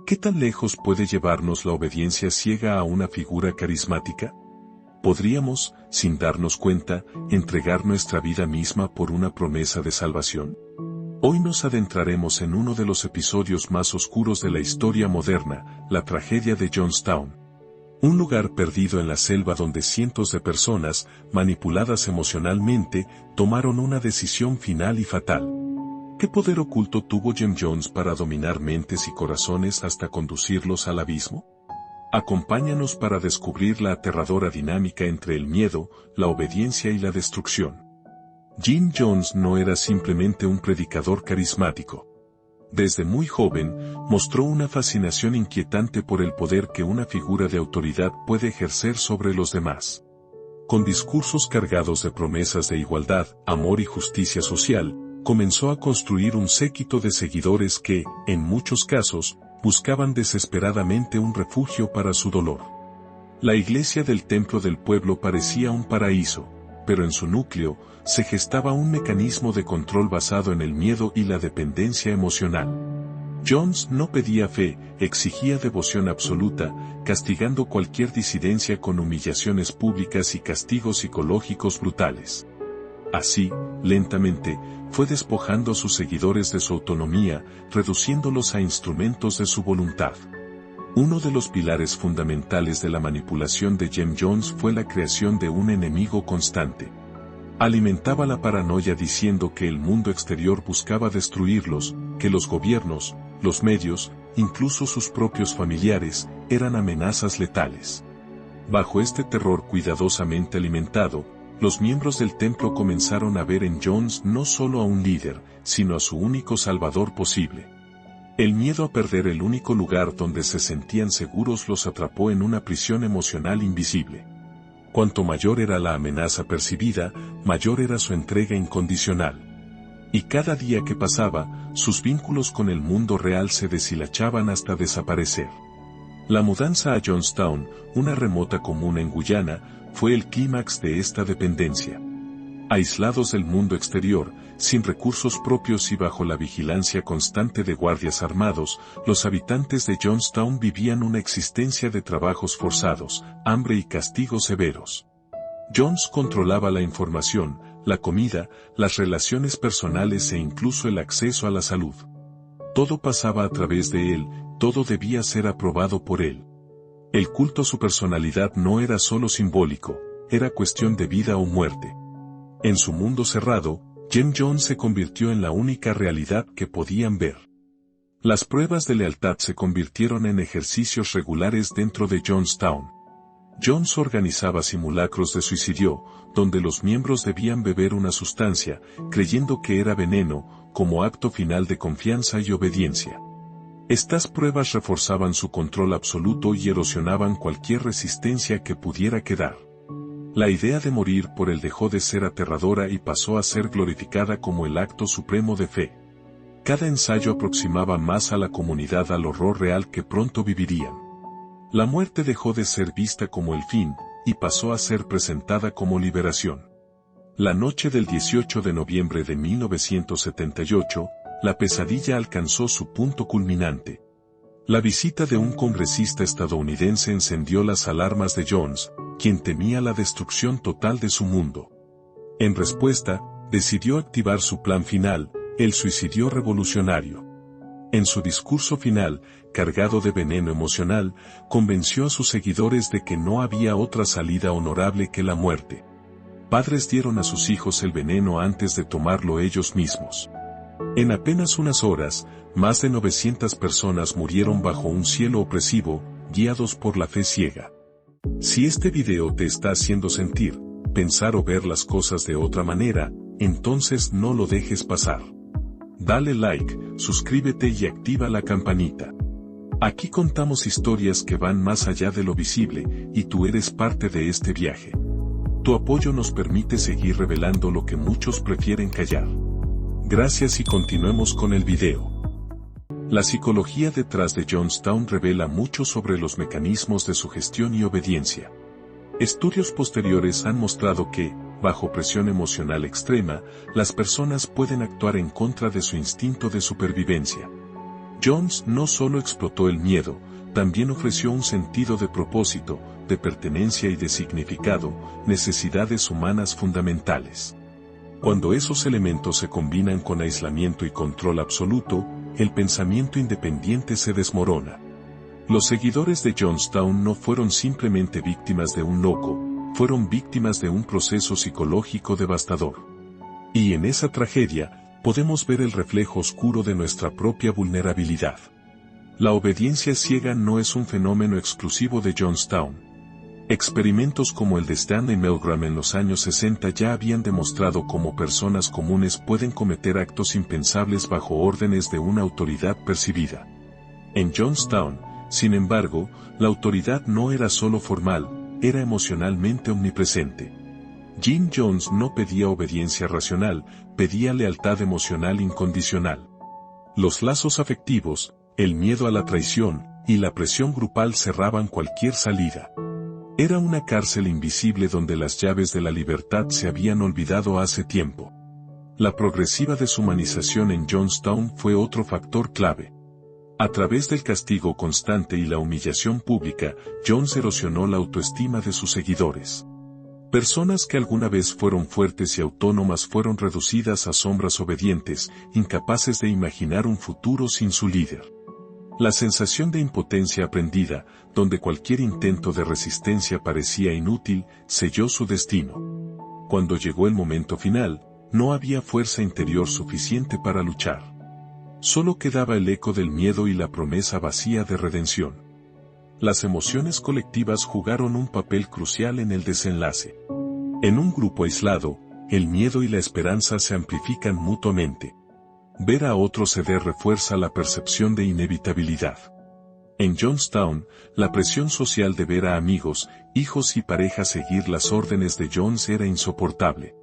¿Qué tan lejos puede llevarnos la obediencia ciega a una figura carismática? ¿Podríamos, sin darnos cuenta, entregar nuestra vida misma por una promesa de salvación? Hoy nos adentraremos en uno de los episodios más oscuros de la historia moderna, la tragedia de Jonestown. Un lugar perdido en la selva donde cientos de personas, manipuladas emocionalmente, tomaron una decisión final y fatal. ¿Qué poder oculto tuvo Jim Jones para dominar mentes y corazones hasta conducirlos al abismo? Acompáñanos para descubrir la aterradora dinámica entre el miedo, la obediencia y la destrucción. Jim Jones no era simplemente un predicador carismático. Desde muy joven, mostró una fascinación inquietante por el poder que una figura de autoridad puede ejercer sobre los demás. Con discursos cargados de promesas de igualdad, amor y justicia social, comenzó a construir un séquito de seguidores que, en muchos casos, buscaban desesperadamente un refugio para su dolor. La iglesia del templo del pueblo parecía un paraíso, pero en su núcleo, se gestaba un mecanismo de control basado en el miedo y la dependencia emocional. Jones no pedía fe, exigía devoción absoluta, castigando cualquier disidencia con humillaciones públicas y castigos psicológicos brutales. Así, lentamente, fue despojando a sus seguidores de su autonomía, reduciéndolos a instrumentos de su voluntad. Uno de los pilares fundamentales de la manipulación de Jim Jones fue la creación de un enemigo constante. Alimentaba la paranoia diciendo que el mundo exterior buscaba destruirlos, que los gobiernos, los medios, incluso sus propios familiares, eran amenazas letales. Bajo este terror cuidadosamente alimentado, los miembros del templo comenzaron a ver en Jones no solo a un líder, sino a su único salvador posible. El miedo a perder el único lugar donde se sentían seguros los atrapó en una prisión emocional invisible. Cuanto mayor era la amenaza percibida, mayor era su entrega incondicional. Y cada día que pasaba, sus vínculos con el mundo real se deshilachaban hasta desaparecer. La mudanza a Jonestown, una remota comuna en Guyana, fue el clímax de esta dependencia. Aislados del mundo exterior, sin recursos propios y bajo la vigilancia constante de guardias armados, los habitantes de Jonestown vivían una existencia de trabajos forzados, hambre y castigos severos. Jones controlaba la información, la comida, las relaciones personales e incluso el acceso a la salud. Todo pasaba a través de él, todo debía ser aprobado por él. El culto a su personalidad no era solo simbólico, era cuestión de vida o muerte. En su mundo cerrado, Jim Jones se convirtió en la única realidad que podían ver. Las pruebas de lealtad se convirtieron en ejercicios regulares dentro de Jonestown. Jones organizaba simulacros de suicidio, donde los miembros debían beber una sustancia, creyendo que era veneno, como acto final de confianza y obediencia. Estas pruebas reforzaban su control absoluto y erosionaban cualquier resistencia que pudiera quedar. La idea de morir por él dejó de ser aterradora y pasó a ser glorificada como el acto supremo de fe. Cada ensayo aproximaba más a la comunidad al horror real que pronto vivirían. La muerte dejó de ser vista como el fin, y pasó a ser presentada como liberación. La noche del 18 de noviembre de 1978, la pesadilla alcanzó su punto culminante. La visita de un congresista estadounidense encendió las alarmas de Jones, quien temía la destrucción total de su mundo. En respuesta, decidió activar su plan final, el suicidio revolucionario. En su discurso final, cargado de veneno emocional, convenció a sus seguidores de que no había otra salida honorable que la muerte. Padres dieron a sus hijos el veneno antes de tomarlo ellos mismos. En apenas unas horas, más de 900 personas murieron bajo un cielo opresivo, guiados por la fe ciega. Si este video te está haciendo sentir, pensar o ver las cosas de otra manera, entonces no lo dejes pasar. Dale like, suscríbete y activa la campanita. Aquí contamos historias que van más allá de lo visible, y tú eres parte de este viaje. Tu apoyo nos permite seguir revelando lo que muchos prefieren callar. Gracias y continuemos con el video. La psicología detrás de Jonestown revela mucho sobre los mecanismos de sugestión y obediencia. Estudios posteriores han mostrado que, bajo presión emocional extrema, las personas pueden actuar en contra de su instinto de supervivencia. Jones no solo explotó el miedo, también ofreció un sentido de propósito, de pertenencia y de significado, necesidades humanas fundamentales. Cuando esos elementos se combinan con aislamiento y control absoluto, el pensamiento independiente se desmorona. Los seguidores de Jonestown no fueron simplemente víctimas de un loco, fueron víctimas de un proceso psicológico devastador. Y en esa tragedia, podemos ver el reflejo oscuro de nuestra propia vulnerabilidad. La obediencia ciega no es un fenómeno exclusivo de Jonestown. Experimentos como el de Stanley Milgram en los años 60 ya habían demostrado cómo personas comunes pueden cometer actos impensables bajo órdenes de una autoridad percibida. En Jonestown, sin embargo, la autoridad no era solo formal, era emocionalmente omnipresente. Jim Jones no pedía obediencia racional, pedía lealtad emocional incondicional. Los lazos afectivos, el miedo a la traición y la presión grupal cerraban cualquier salida. Era una cárcel invisible donde las llaves de la libertad se habían olvidado hace tiempo. La progresiva deshumanización en Jonestown fue otro factor clave. A través del castigo constante y la humillación pública, Jones erosionó la autoestima de sus seguidores. Personas que alguna vez fueron fuertes y autónomas fueron reducidas a sombras obedientes, incapaces de imaginar un futuro sin su líder. La sensación de impotencia aprendida, donde cualquier intento de resistencia parecía inútil, selló su destino. Cuando llegó el momento final, no había fuerza interior suficiente para luchar. Solo quedaba el eco del miedo y la promesa vacía de redención. Las emociones colectivas jugaron un papel crucial en el desenlace. En un grupo aislado, el miedo y la esperanza se amplifican mutuamente. Ver a otro ceder refuerza la percepción de inevitabilidad. En Jonestown, la presión social de ver a amigos, hijos y parejas seguir las órdenes de Jones era insoportable.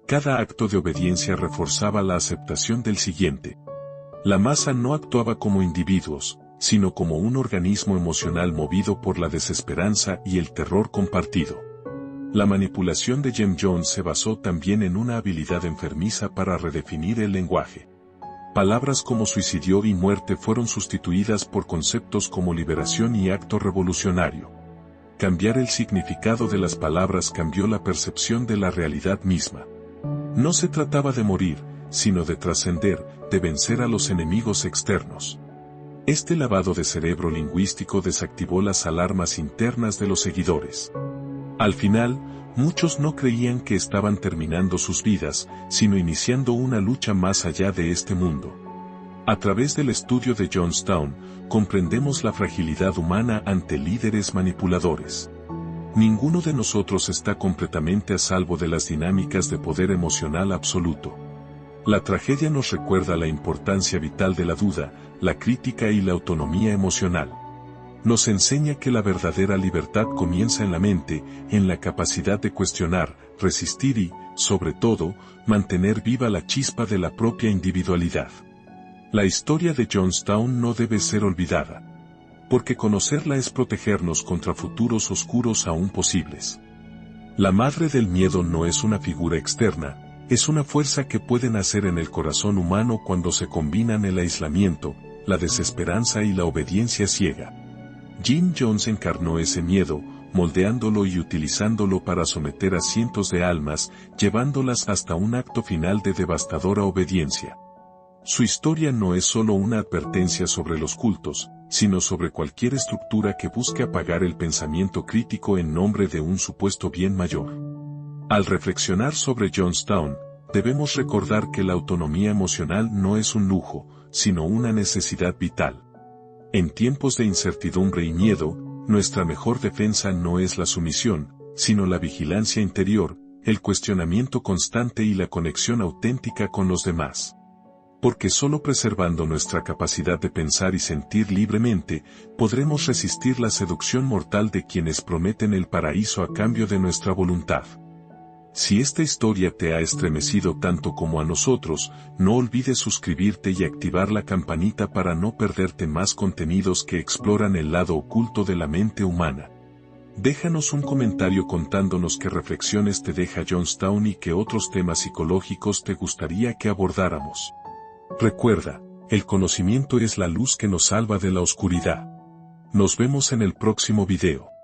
Cada acto de obediencia reforzaba la aceptación del siguiente. La masa no actuaba como individuos, sino como un organismo emocional movido por la desesperanza y el terror compartido. La manipulación de Jim Jones se basó también en una habilidad enfermiza para redefinir el lenguaje. Palabras como suicidio y muerte fueron sustituidas por conceptos como liberación y acto revolucionario. Cambiar el significado de las palabras cambió la percepción de la realidad misma. No se trataba de morir, sino de trascender, de vencer a los enemigos externos. Este lavado de cerebro lingüístico desactivó las alarmas internas de los seguidores. Al final, muchos no creían que estaban terminando sus vidas, sino iniciando una lucha más allá de este mundo. A través del estudio de Jonestown, comprendemos la fragilidad humana ante líderes manipuladores. Ninguno de nosotros está completamente a salvo de las dinámicas de poder emocional absoluto. La tragedia nos recuerda la importancia vital de la duda, la crítica y la autonomía emocional. Nos enseña que la verdadera libertad comienza en la mente, en la capacidad de cuestionar, resistir y, sobre todo, mantener viva la chispa de la propia individualidad. La historia de Jonestown no debe ser olvidada, porque conocerla es protegernos contra futuros oscuros aún posibles. La madre del miedo no es una figura externa, es una fuerza que puede nacer en el corazón humano cuando se combinan el aislamiento, la desesperanza y la obediencia ciega. Jim Jones encarnó ese miedo, moldeándolo y utilizándolo para someter a cientos de almas, llevándolas hasta un acto final de devastadora obediencia. Su historia no es solo una advertencia sobre los cultos, sino sobre cualquier estructura que busque apagar el pensamiento crítico en nombre de un supuesto bien mayor. Al reflexionar sobre Jonestown, debemos recordar que la autonomía emocional no es un lujo, sino una necesidad vital. En tiempos de incertidumbre y miedo, nuestra mejor defensa no es la sumisión, sino la vigilancia interior, el cuestionamiento constante y la conexión auténtica con los demás. Porque solo preservando nuestra capacidad de pensar y sentir libremente, podremos resistir la seducción mortal de quienes prometen el paraíso a cambio de nuestra voluntad. Si esta historia te ha estremecido tanto como a nosotros, no olvides suscribirte y activar la campanita para no perderte más contenidos que exploran el lado oculto de la mente humana. Déjanos un comentario contándonos qué reflexiones te deja Jonestown y qué otros temas psicológicos te gustaría que abordáramos. Recuerda, El conocimiento es la luz que nos salva de la oscuridad. Nos vemos en el próximo video.